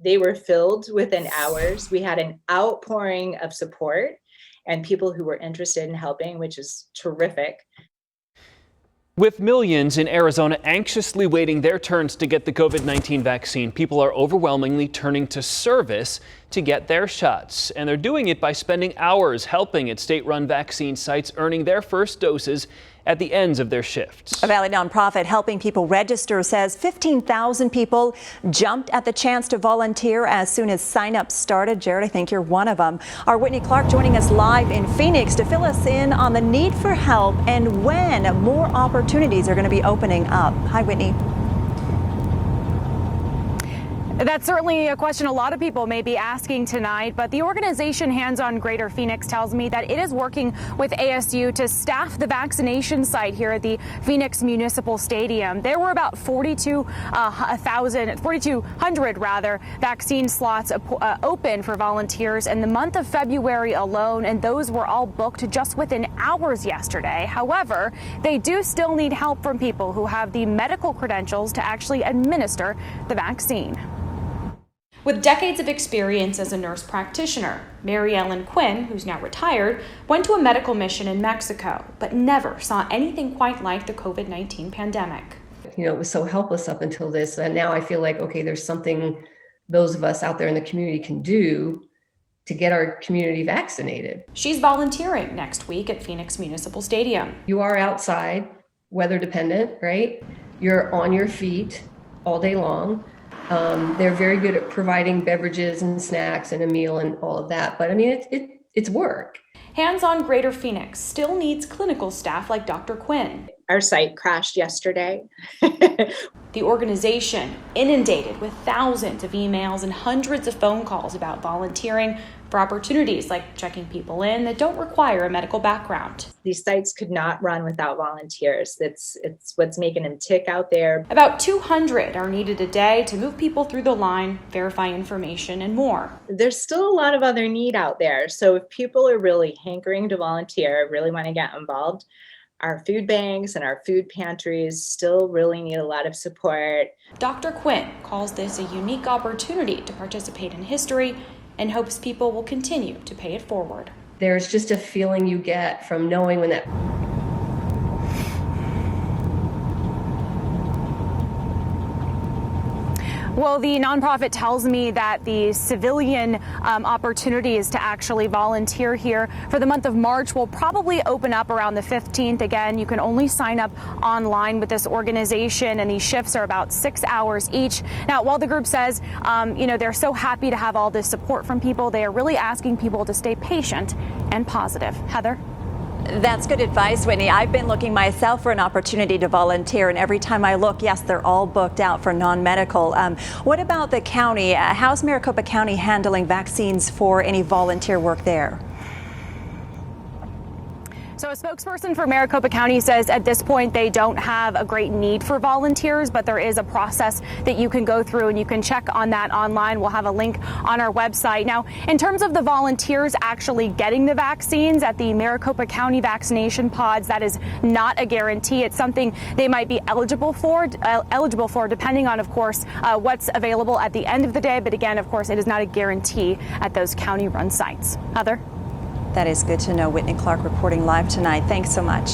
They were filled within hours. We had an outpouring of support and people who were interested in helping, which is terrific. With millions in Arizona anxiously waiting their turns to get the COVID-19 vaccine, people are overwhelmingly turning to service to get their shots. And they're doing it by spending hours helping at state-run vaccine sites, earning their first doses at the ends of their shifts. A Valley nonprofit helping people register says 15,000 people jumped at the chance to volunteer as soon as sign-ups started. Jared, I think you're one of them. Our Whitney Clark joining us live in Phoenix to fill us in on the need for help and when more opportunities are going to be opening up. Hi, Whitney. That's certainly a question a lot of people may be asking tonight, but the organization HandsOn Greater Phoenix tells me that it is working with ASU to staff the vaccination site here at the Phoenix Municipal Stadium. There were about 4,200 vaccine slots open for volunteers in the month of February alone, and those were all booked just within hours yesterday. However, they do still need help from people who have the medical credentials to actually administer the vaccine. With decades of experience as a nurse practitioner, Maryellen Quinn, who's now retired, went to a medical mission in Mexico, but never saw anything quite like the COVID-19 pandemic. It was so helpless up until this, and now I feel like, okay, there's something those of us out there in the community can do to get our community vaccinated. She's volunteering next week at Phoenix Municipal Stadium. You are outside, weather dependent, right? You're on your feet all day long. They're very good at providing beverages and snacks and a meal and all of that. But I mean, it's work. HandsOn Greater Phoenix still needs clinical staff like Dr. Quinn. Our site crashed yesterday. The organization inundated with thousands of emails and hundreds of phone calls about volunteering for opportunities like checking people in that don't require a medical background. These sites could not run without volunteers. It's what's making them tick out there. About 200 are needed a day to move people through the line, verify information, and more. There's still a lot of other need out there. So if people are really hankering to volunteer, really want to get involved, our food banks and our food pantries still really need a lot of support. Dr. Quinn calls this a unique opportunity to participate in history and hopes people will continue to pay it forward. There's just a feeling you get from knowing when that Well, the nonprofit tells me that the civilian opportunities to actually volunteer here for the month of March will probably open up around the 15th. Again, you can only sign up online with this organization, and these shifts are about 6 hours each. Now, while the group says, they're so happy to have all this support from people, they are really asking people to stay patient and positive. Heather? That's good advice, Whitney. I've been looking myself for an opportunity to volunteer, and every time I look, yes, they're all booked out for non-medical. What about the county? How's Maricopa County handling vaccines for any volunteer work there? So a spokesperson for Maricopa County says at this point they don't have a great need for volunteers, but there is a process that you can go through, and you can check on that online. We'll have a link on our website. Now, in terms of the volunteers actually getting the vaccines at the Maricopa County vaccination pods, that is not a guarantee. It's something they might be eligible for depending on, of course, what's available at the end of the day. But again, of course, it is not a guarantee at those county-run sites. Heather? That is good to know. Whitney Clark reporting live tonight. Thanks so much.